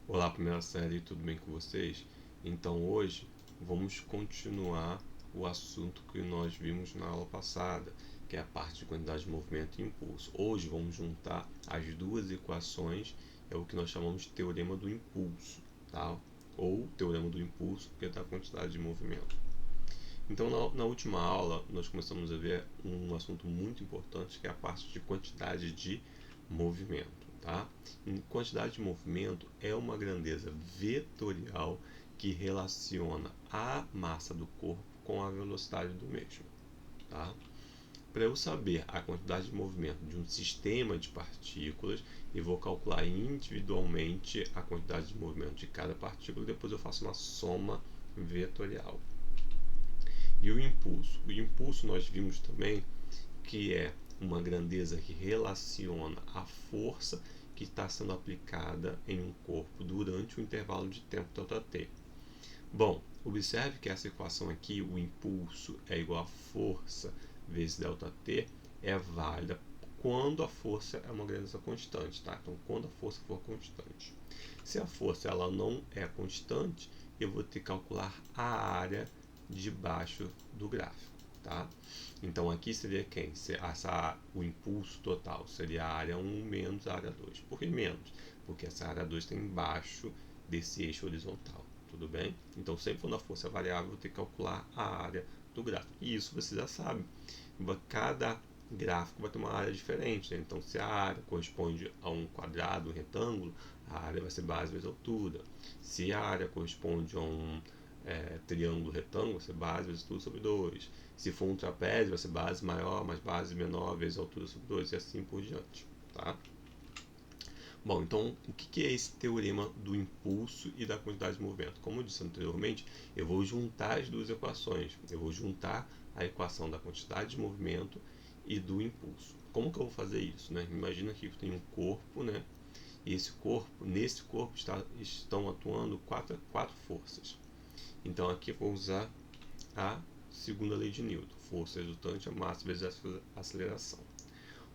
Olá, primeira série, tudo bem com vocês? Então hoje vamos continuar o assunto que nós vimos na aula passada, que é a parte de quantidade de movimento e impulso. Hoje vamos juntar as duas equações, é o que nós chamamos de teorema do impulso, tá? Ou teorema do impulso, que é da quantidade de movimento. Então na última aula nós começamos a ver um assunto muito importante, que é a parte de quantidade de movimento. Tá? Quantidade de movimento é uma grandeza vetorial que relaciona a massa do corpo com a velocidade do mesmo. Tá? Para eu saber a quantidade de movimento de um sistema de partículas, eu vou calcular individualmente a quantidade de movimento de cada partícula e depois eu faço uma soma vetorial. E o impulso? O impulso nós vimos também que é uma grandeza que relaciona a força que está sendo aplicada em um corpo durante o intervalo de tempo ΔT. Bom, observe que essa equação aqui, o impulso é igual a força vezes ΔT, é válida quando a força é uma grandeza constante, tá? Então, quando a força for constante. Se a força ela não é constante, eu vou ter que calcular a área debaixo do gráfico, tá? Então aqui seria quem? O impulso total seria a área 1 menos a área 2. Por que menos? Porque essa área 2 está embaixo desse eixo horizontal, tudo bem? Então sempre quando a força é variável, eu vou ter que calcular a área do gráfico. E isso você já sabe. Cada gráfico vai ter uma área diferente, né? Então se a área corresponde a um quadrado, um retângulo, a área vai ser base vezes altura. Se a área corresponde a um triângulo retângulo, vai ser base vezes altura sobre 2. Se for um trapézio, vai ser base maior mais base menor vezes altura sobre 2 e assim por diante. Tá? Bom, então o que é esse teorema do impulso e da quantidade de movimento? Como eu disse anteriormente, eu vou juntar as duas equações. Eu vou juntar a equação da quantidade de movimento e do impulso. Como que eu vou fazer isso? Né? Imagina que eu tenho um corpo, né? E nesse corpo estão atuando quatro forças. Então aqui eu vou usar a segunda lei de Newton, força resultante a massa vezes a aceleração.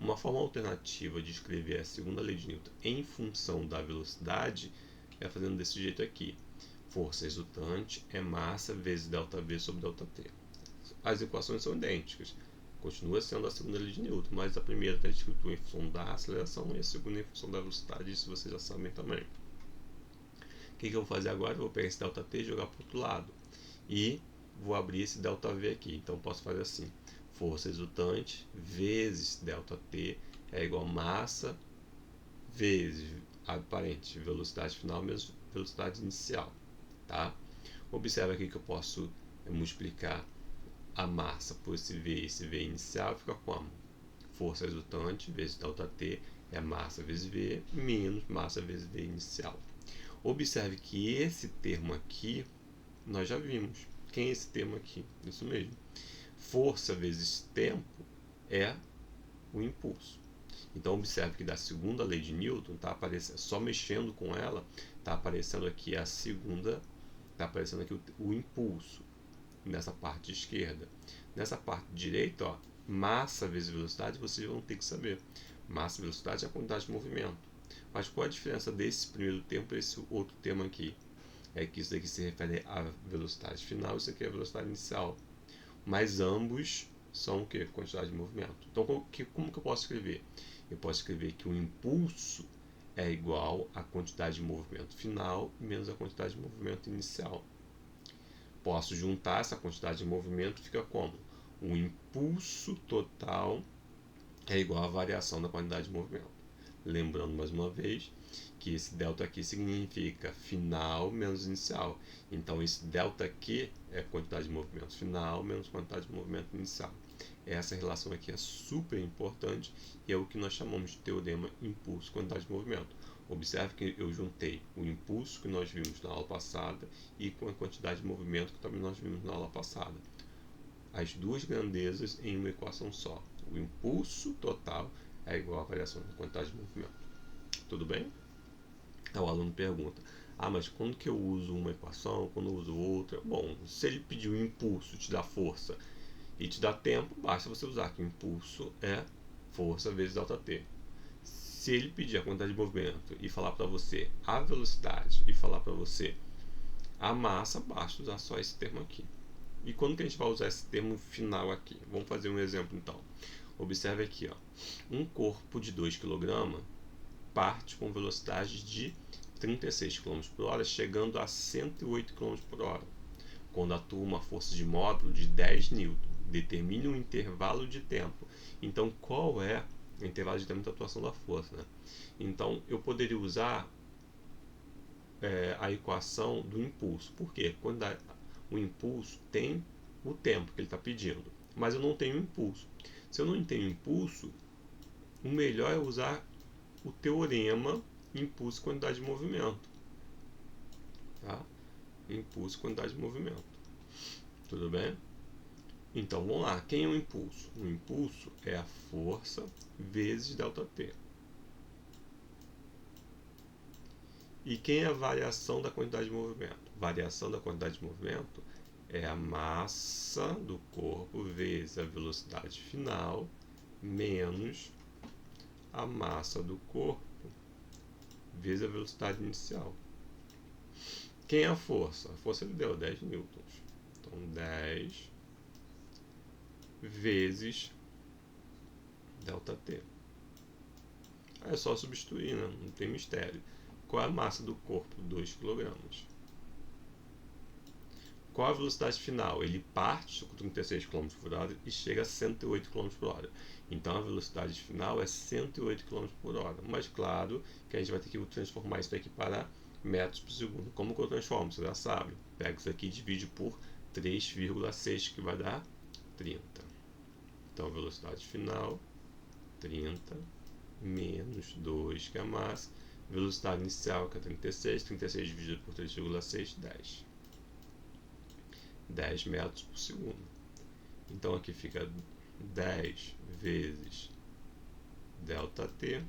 Uma forma alternativa de escrever a segunda lei de Newton em função da velocidade é fazendo desse jeito aqui. Força resultante é massa vezes ΔV sobre ΔT. As equações são idênticas. Continua sendo a segunda lei de Newton, mas a primeira está escrita em função da aceleração e a segunda em função da velocidade, isso vocês já sabem também. O que eu vou fazer agora? Eu vou pegar esse ΔT e jogar para o outro lado. E vou abrir esse ΔV aqui. Então posso fazer assim: força resultante vezes ΔT é igual a massa vezes aparente velocidade final menos velocidade inicial. Tá? Observe aqui que eu posso multiplicar a massa por esse V inicial, fica como? Força resultante vezes ΔT é massa vezes V menos massa vezes V inicial. Observe que esse termo aqui nós já vimos. Quem é esse termo aqui? Isso mesmo. Força vezes tempo é o impulso. Então observe que da segunda lei de Newton tá aparecendo, só mexendo com ela, está aparecendo aqui a segunda, está aparecendo aqui o impulso nessa parte esquerda. Nessa parte direita, ó, massa vezes velocidade, vocês vão ter que saber. Massa e velocidade é a quantidade de movimento. Mas qual a diferença desse primeiro termo para esse outro termo aqui? É que isso daqui se refere à velocidade final, isso aqui é a velocidade inicial. Mas ambos são o que? Quantidade de movimento. Então, como que eu posso escrever? Eu posso escrever que o impulso é igual à quantidade de movimento final menos a quantidade de movimento inicial. Posso juntar essa quantidade de movimento, fica como? O impulso total é igual à variação da quantidade de movimento. Lembrando mais uma vez que esse delta aqui significa final menos inicial. Então esse delta aqui é quantidade de movimento final menos quantidade de movimento inicial. Essa relação aqui é super importante e é o que nós chamamos de teorema impulso-quantidade de movimento. Observe que eu juntei o impulso que nós vimos na aula passada e com a quantidade de movimento que também nós vimos na aula passada. As duas grandezas em uma equação só. O impulso total é igual à variação da quantidade de movimento. Tudo bem? Aí o aluno pergunta: mas quando que eu uso uma equação, quando eu uso outra? Bom, se ele pedir o impulso, te dá força e te dá tempo, basta você usar que o impulso é força vezes ΔT. Se ele pedir a quantidade de movimento e falar para você a velocidade e falar para você a massa, basta usar só esse termo aqui. E quando que a gente vai usar esse termo final aqui? Vamos fazer um exemplo então. Observe aqui, ó. Um corpo de 2 kg parte com velocidade de 36 km por hora, chegando a 108 km por hora. Quando atua uma força de módulo de 10 N, determine um intervalo de tempo. Então, qual é o intervalo de tempo de atuação da força, né? Então, eu poderia usar a equação do impulso. Por quê? Quando o impulso tem o tempo que ele está pedindo, mas eu não tenho impulso. Se eu não tenho impulso, o melhor é usar o teorema impulso e quantidade de movimento. Tá? Impulso e quantidade de movimento. Tudo bem? Então, vamos lá. Quem é o impulso? O impulso é a força vezes ΔT. E quem é a variação da quantidade de movimento? Variação da quantidade de movimento é a massa do corpo vezes a velocidade final menos a massa do corpo vezes a velocidade inicial. Quem é a força? A força ele deu 10 newtons. Então, 10 vezes ΔT. Aí é só substituir, né? Não tem mistério. Qual é a massa do corpo? 2 kg. Qual a velocidade final? Ele parte com 36 km por hora e chega a 108 km por hora. Então a velocidade final é 108 km por hora. Mas claro que a gente vai ter que transformar isso aqui para metros por segundo. Como que eu transformo? Você já sabe. Pega isso aqui e divide por 3,6 que vai dar 30. Então a velocidade final 30 menos 2 que é a massa. Velocidade inicial que é 36. 36 dividido por 3,6, 10. 10 metros por segundo. Então aqui fica 10 vezes ΔT,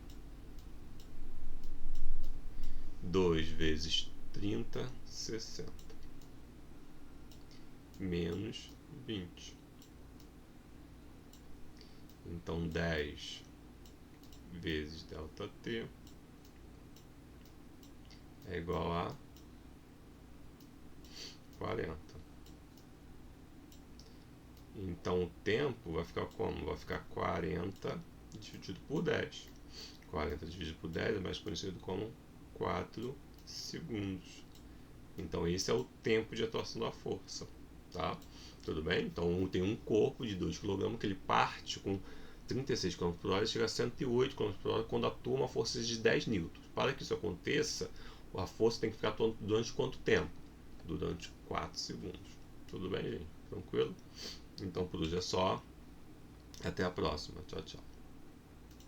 2 vezes 30, 60, menos 20. Então 10 vezes ΔT é igual a 40. Então o tempo vai ficar como? Vai ficar 40 dividido por 10. 40 dividido por 10 é mais conhecido como 4 segundos. Então esse é o tempo de atuação da força. Tá? Tudo bem? Então tem um corpo de 2 kg que ele parte com 36 km por hora e chega a 108 km por hora quando atua uma força de 10 N. Para que isso aconteça, a força tem que ficar atuando durante quanto tempo? Durante 4 segundos. Tudo bem, gente? Tranquilo? Então por hoje é só. Até a próxima. Tchau, tchau.